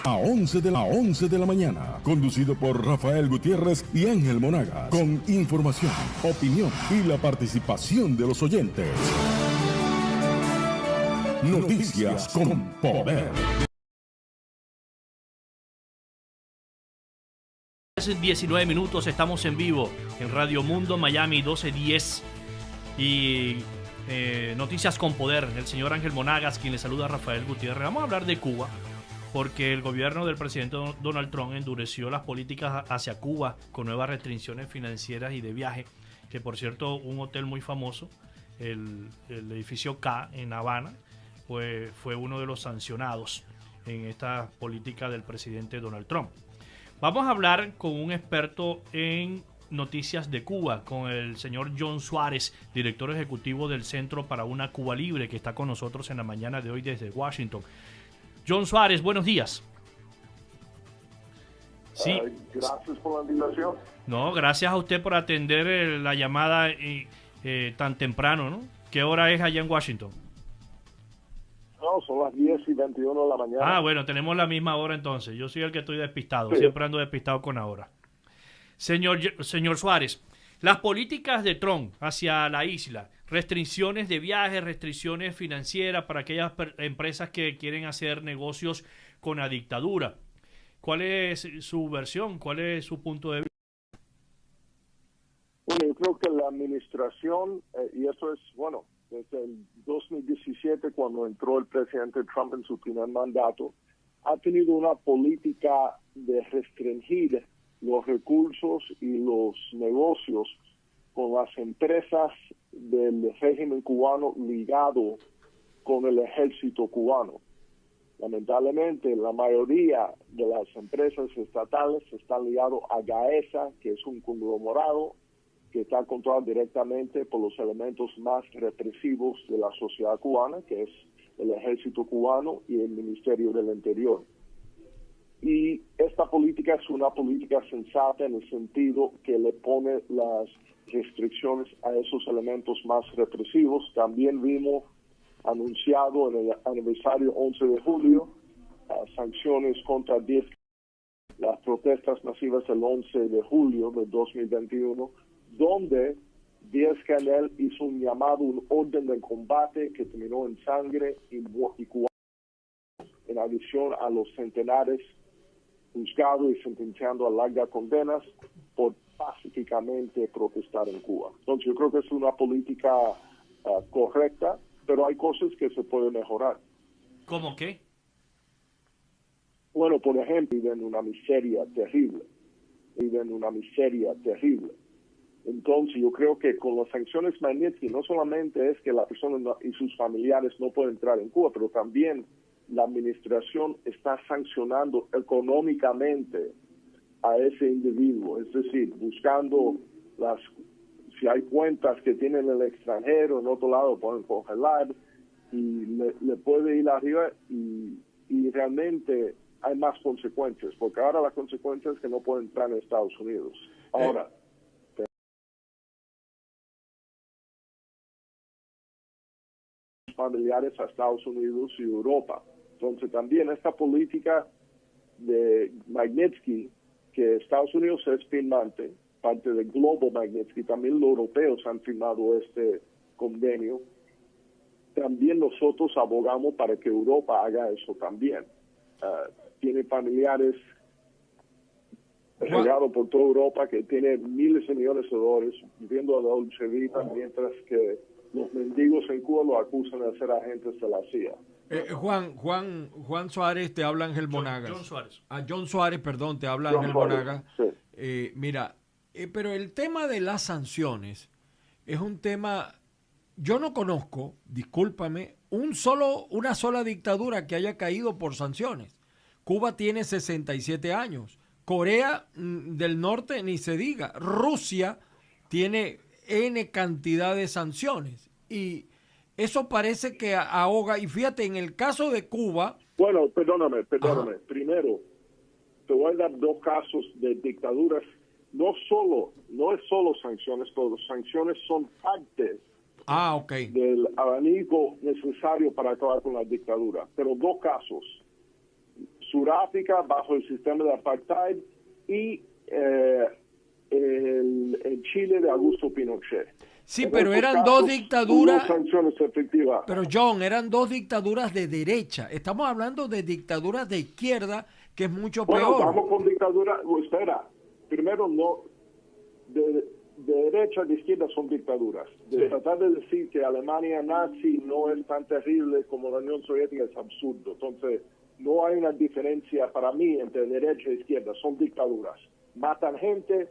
a 11 de la mañana, conducido por Rafael Gutiérrez y Ángel Monagas, con información, opinión y la participación de los oyentes. Noticias con poder. 19 minutos, estamos en vivo en Radio Mundo Miami 1210 y Noticias con Poder. El señor Ángel Monagas, quien le saluda a Rafael Gutiérrez. Vamos a hablar de Cuba porque el gobierno del presidente Donald Trump endureció las políticas hacia Cuba con nuevas restricciones financieras y de viaje, que por cierto un hotel muy famoso, el edificio K en Habana, pues fue uno de los sancionados en esta política del presidente Donald Trump. Vamos a hablar con un experto en noticias de Cuba, con el señor John Suárez, director ejecutivo del Centro para una Cuba Libre, que está con nosotros en la mañana de hoy desde Washington. John Suárez, buenos días. Sí. Gracias por la invitación. No, gracias a usted por atender la llamada tan temprano, ¿no? ¿Qué hora es allá en Washington? No, son las 10:21 de la mañana. Ah, bueno, tenemos la misma hora entonces. Yo soy el que estoy despistado. Sí. Siempre ando despistado con la hora. Señor Suárez, las políticas de Trump hacia la isla, restricciones de viajes, restricciones financieras para aquellas empresas que quieren hacer negocios con la dictadura. ¿Cuál es su versión? ¿Cuál es su punto de vista? Bueno, yo creo que la administración, y eso es, bueno, desde el 2017, cuando entró el presidente Trump en su primer mandato, ha tenido una política de restringir los recursos y los negocios con las empresas del régimen cubano ligado con el ejército cubano. Lamentablemente, la mayoría de las empresas estatales están ligadas a GAESA, que es un conglomerado que está controlado directamente por los elementos más represivos de la sociedad cubana, que es el ejército cubano y el Ministerio del Interior. Y esta política es una política sensata en el sentido que le pone las restricciones a esos elementos más represivos. También vimos anunciado en el aniversario 11 de julio sanciones contra 10 las protestas masivas del 11 de julio de 2021, donde Díaz-Canel hizo un llamado, un orden de combate que terminó en sangre y cubanos, en adición a los centenares juzgados y sentenciando a largas condenas por pacíficamente protestar en Cuba. Entonces yo creo que es una política correcta, pero hay cosas que se pueden mejorar. ¿Cómo qué? Bueno, por ejemplo, viven una miseria terrible. Entonces yo creo que con las sanciones Magnitsky no solamente es que la persona y sus familiares no pueden entrar en Cuba, pero también la administración está sancionando económicamente a ese individuo, es decir, buscando si hay cuentas que tienen en el extranjero, en otro lado pueden congelar y le puede ir arriba y realmente hay más consecuencias, porque ahora la consecuencia es que no pueden entrar en Estados Unidos. Ahora, familiares a Estados Unidos y Europa. Entonces también esta política de Magnitsky, que Estados Unidos es firmante, parte de Global Magnitsky, también los europeos han firmado este convenio. También nosotros abogamos para que Europa haga eso también. Tiene familiares regados por toda Europa que tienen miles de millones de dólares viviendo a la Dolce Vita, mientras que los mendigos en Cuba lo acusan de ser agentes de la CIA. Juan Suárez, te habla Ángel Monagas. John Suárez. John Suárez, perdón, te habla John Ángel Suárez, Monagas. sí. Mira, pero el tema de las sanciones es un tema, yo no conozco, discúlpame, una sola dictadura que haya caído por sanciones. Cuba tiene 67 años. Corea del Norte ni se diga. Rusia tiene N cantidad de sanciones. Y eso parece que ahoga. Y fíjate, en el caso de Cuba... Bueno, perdóname. Ajá. Primero, te voy a dar dos casos de dictaduras. No es solo sanciones, pero sanciones son parte del abanico necesario para acabar con la dictadura. Pero dos casos. Sudáfrica bajo el sistema de apartheid y el Chile de Augusto Pinochet. Sí, En pero estos eran casos, dos dictaduras. hubo sanciones efectivas. Pero John, eran dos dictaduras de derecha. Estamos hablando de dictaduras de izquierda, que es mucho Bueno, peor. vamos con dictadura. Espera, primero no. De derecha, de izquierda son dictaduras. De tratar de decir que Alemania nazi no es tan terrible como la Unión Soviética es absurdo. Entonces, no hay una diferencia para mí entre derecha e izquierda. Son dictaduras. Matan gente,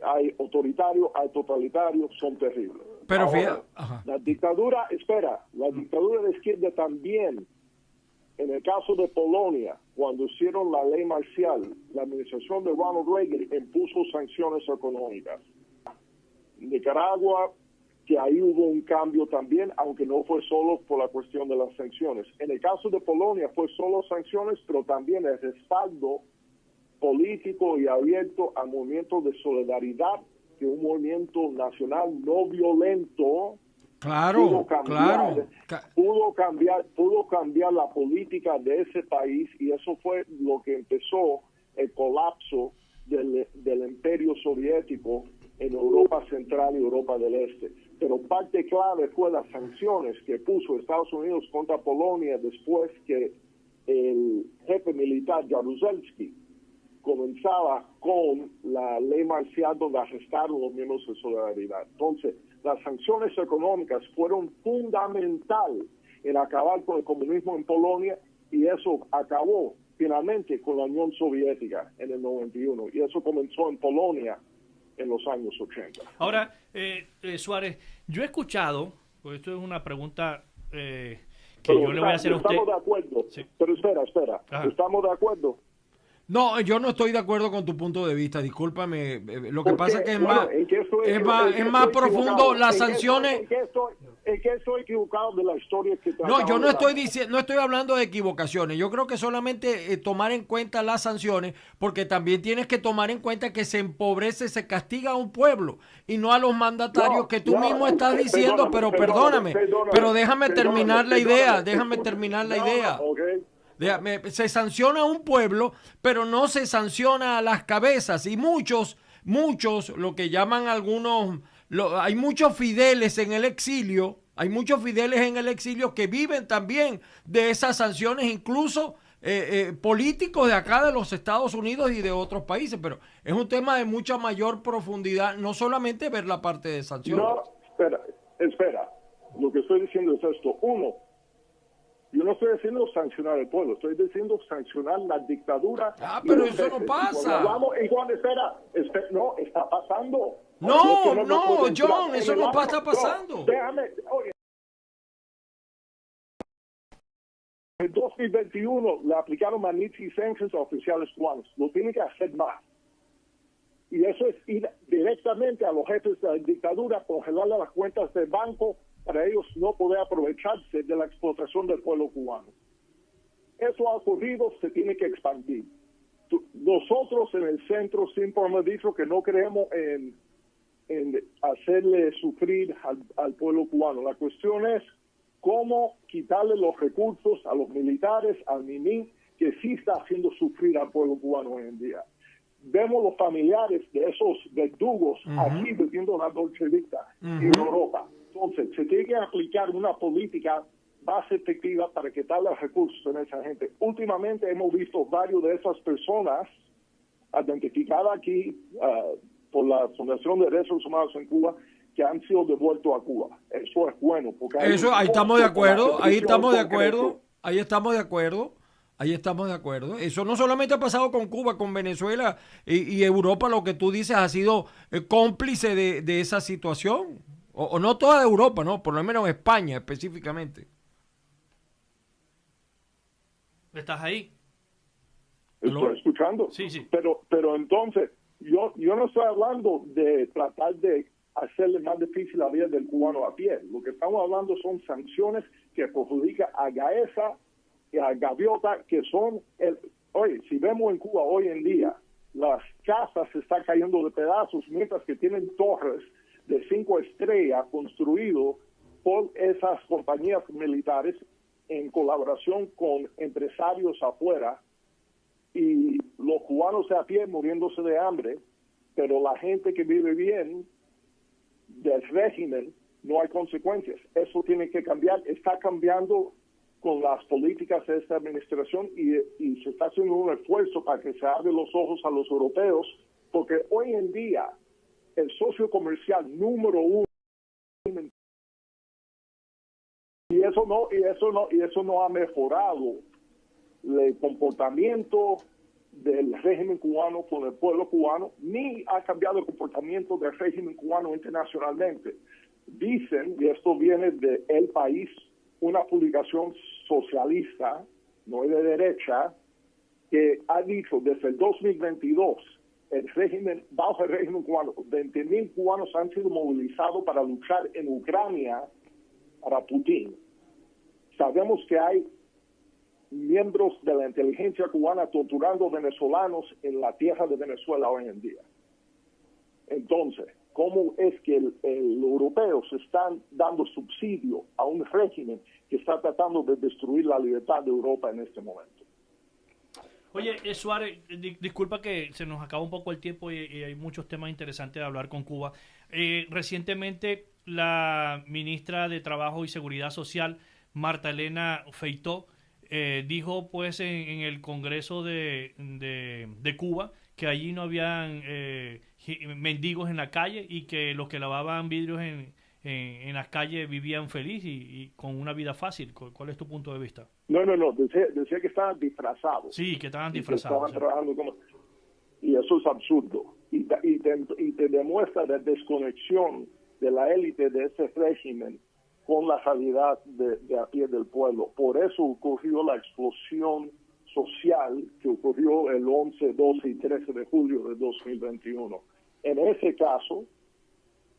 hay autoritario, hay totalitario, son terribles. Pero Ahora, fíjate, ajá. la dictadura de izquierda también, en el caso de Polonia, cuando hicieron la ley marcial, la administración de Ronald Reagan impuso sanciones económicas. Nicaragua, que ahí hubo un cambio también, aunque no fue solo por la cuestión de las sanciones. En el caso de Polonia fue solo sanciones, pero también el respaldo político y abierto al movimiento de solidaridad, que un movimiento nacional no violento Claro, claro. pudo cambiar la política de ese país, y eso fue lo que empezó el colapso del imperio soviético en Europa Central y Europa del Este. Pero parte clave fue las sanciones que puso Estados Unidos contra Polonia después que el jefe militar Jaruzelski comenzaba con la ley marcial donde arrestaron los miembros de Solidaridad. Entonces, las sanciones económicas fueron fundamental en acabar con el comunismo en Polonia, y eso acabó finalmente con la Unión Soviética en el 91, y eso comenzó en Polonia en los años 80. Ahora, Suárez, yo he escuchado, pues esto es una pregunta que Pero, yo le voy a hacer a usted. Estamos de acuerdo, Sí. pero espera, Ajá. ¿estamos de acuerdo? No, yo no estoy de acuerdo con tu punto de vista, discúlpame. Lo que Porque, pasa es que es bueno, más, ¿en qué estoy- es en más, qué es más estoy profundo equivocado? las ¿En qué sanciones. ¿En qué estoy equivocado de la historia que te No, yo acabo no de estoy dar? diciendo, no estoy hablando de equivocaciones. Yo creo que solamente tomar en cuenta las sanciones, porque también tienes que tomar en cuenta que se empobrece, se castiga a un pueblo y no a los mandatarios No, que tú no, mismo estás diciendo. Pero perdóname, pero déjame terminar la idea, déjame terminar la idea. Ok. Se sanciona a un pueblo, pero no se sanciona a las cabezas. Y muchos, lo que llaman algunos, hay muchos fideles en el exilio, que viven también de esas sanciones, incluso políticos de acá de los Estados Unidos y de otros países. Pero es un tema de mucha mayor profundidad, no solamente ver la parte de sanciones. No, espera. Lo que estoy diciendo es esto. Uno, yo no estoy diciendo sancionar al pueblo, estoy diciendo sancionar la dictadura. Pero y los eso no jefes. pasa. No, está pasando. No, Los que no, pueden entrar. John, eso En el no año- está pasando. No, déjame, oye. En 2021 le aplicaron Magnitsky Sanctions a oficiales cubanos. Lo tienen que hacer más. Y eso es ir directamente a los jefes de la dictadura, congelarle las cuentas del banco para ellos no poder aprovecharse de la explotación del pueblo cubano. Eso ha ocurrido, se tiene que expandir. Nosotros en el centro siempre hemos dicho que no creemos en hacerle sufrir al pueblo cubano. La cuestión es cómo quitarle los recursos a los militares, al MINI, que sí está haciendo sufrir al pueblo cubano hoy en día. Vemos los familiares de esos verdugos aquí viviendo la Dolce Vita en Europa. Entonces, se tiene que aplicar una política más efectiva para quitarle recursos a esa gente. Últimamente hemos visto varios de esas personas identificadas aquí por la Fundación de Derechos Humanos en Cuba, que han sido devueltos a Cuba. Eso es bueno. Porque Eso, ahí estamos de acuerdo, ahí estamos de acuerdo. Eso no solamente ha pasado con Cuba, con Venezuela y Europa, lo que tú dices ha sido cómplice de esa situación. O no toda Europa, no, por lo menos España específicamente. ¿Estás ahí? Estoy escuchando. Sí, sí. Pero entonces, yo no estoy hablando de tratar de hacerle más difícil la vida del cubano a pie. Lo que estamos hablando son sanciones que perjudican a Gaesa y a Gaviota, que son... Oye, si vemos en Cuba hoy en día, las casas se están cayendo de pedazos, mientras que tienen torres de 5 estrellas construido por esas compañías militares en colaboración con empresarios afuera y los cubanos de a pie muriéndose de hambre, pero la gente que vive bien del régimen no hay consecuencias. Eso tiene que cambiar. Está cambiando con las políticas de esta administración y se está haciendo un esfuerzo para que se abran los ojos a los europeos, porque hoy en día el socio comercial número uno, y eso no ha mejorado el comportamiento del régimen cubano con el pueblo cubano, ni ha cambiado el comportamiento del régimen cubano internacionalmente. Dicen, y esto viene de El País, una publicación socialista, no es de derecha, que ha dicho desde el 2022, bajo el régimen cubano, 20.000 cubanos han sido movilizados para luchar en Ucrania para Putin. Sabemos que hay miembros de la inteligencia cubana torturando venezolanos en la tierra de Venezuela hoy en día. Entonces, ¿cómo es que los europeos están dando subsidio a un régimen que está tratando de destruir la libertad de Europa en este momento? Oye, Suárez, disculpa que se nos acaba un poco el tiempo y hay muchos temas interesantes de hablar con Cuba. Recientemente, la ministra de Trabajo y Seguridad Social, Marta Elena Feitó, dijo pues en el Congreso de Cuba que allí no habían mendigos en la calle y que los que lavaban vidrios en las calles vivían feliz y con una vida fácil. ¿Cuál es tu punto de vista? No, decía que estaban disfrazados. Sí, que estaban disfrazados. Trabajando y eso es absurdo. Y te demuestra la desconexión de la élite de ese régimen con la realidad de a pie del pueblo. Por eso ocurrió la explosión social que ocurrió el 11, 12 y 13 de julio de 2021. En ese caso,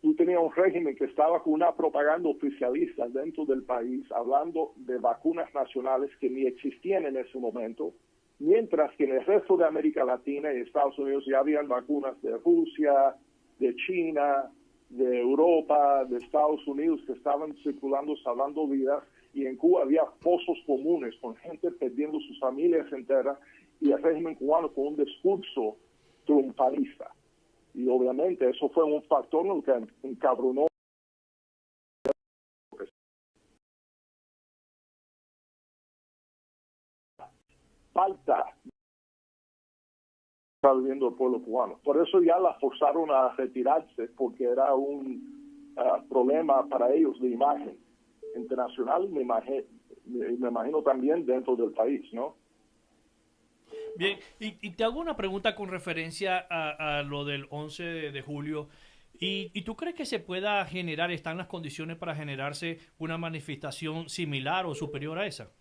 tú tenías un régimen que estaba con una propaganda oficialista dentro del país, hablando de vacunas nacionales que ni existían en ese momento, mientras que en el resto de América Latina y Estados Unidos ya habían vacunas de Rusia, de China, de Europa, de Estados Unidos que estaban circulando, salvando vidas, y en Cuba había pozos comunes con gente perdiendo sus familias enteras y el régimen cubano con un discurso triunfalista. Y obviamente eso fue un factor en el que encabronó. Falta está viviendo el pueblo cubano. Por eso ya la forzaron a retirarse, porque era un problema para ellos de imagen internacional, me imagino también dentro del país, ¿no? Bien, y te hago una pregunta con referencia a lo del 11 de julio. ¿Y tú crees que se pueda generar, están las condiciones para generarse una manifestación similar o superior a esa?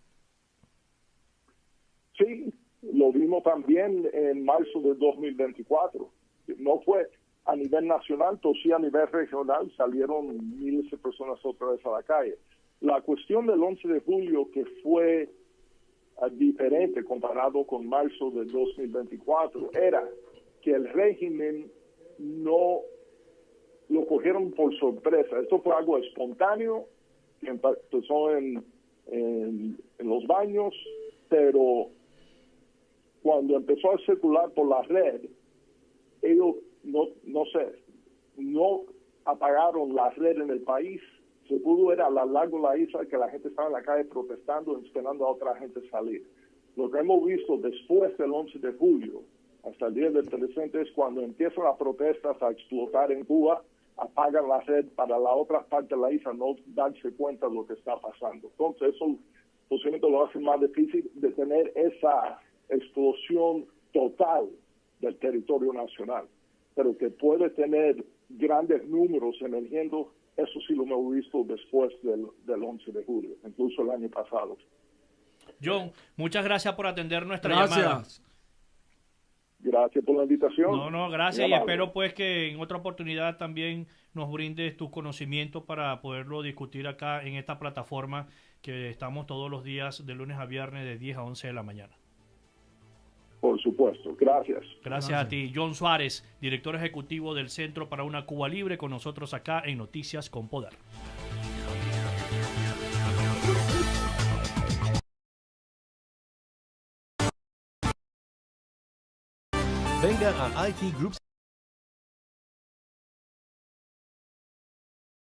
Sí, lo vimos también en marzo de 2024. No fue a nivel nacional, pero sí a nivel regional salieron miles de personas otra vez a la calle. La cuestión del 11 de julio, que fue diferente comparado con marzo de 2024, era que el régimen no lo cogieron por sorpresa. Esto fue algo espontáneo, que empezó en los baños, pero cuando empezó a circular por la red, ellos no apagaron la red en el país. Se pudo ver a lo largo de la isla que la gente estaba en la calle protestando, esperando a otra gente salir. Lo que hemos visto después del 11 de julio, hasta el día del presente, es cuando empiezan las protestas a explotar en Cuba, apagan la red para la otra parte de la isla no darse cuenta de lo que está pasando. Entonces eso posiblemente lo hace más difícil de tener esa explosión total del territorio nacional, pero que puede tener grandes números emergiendo. Eso sí lo hemos visto después del 11 de julio, incluso el año pasado. John, muchas gracias por atender nuestra llamada. Gracias por la invitación. No, gracias, y espero pues que en otra oportunidad también nos brindes tus conocimientos para poderlo discutir acá en esta plataforma que estamos todos los días de lunes a viernes de 10 a 11 de la mañana. Por supuesto, gracias. Gracias a ti. John Suárez, director ejecutivo del Centro para una Cuba Libre, con nosotros acá en Noticias con Poder. Venga a IT Group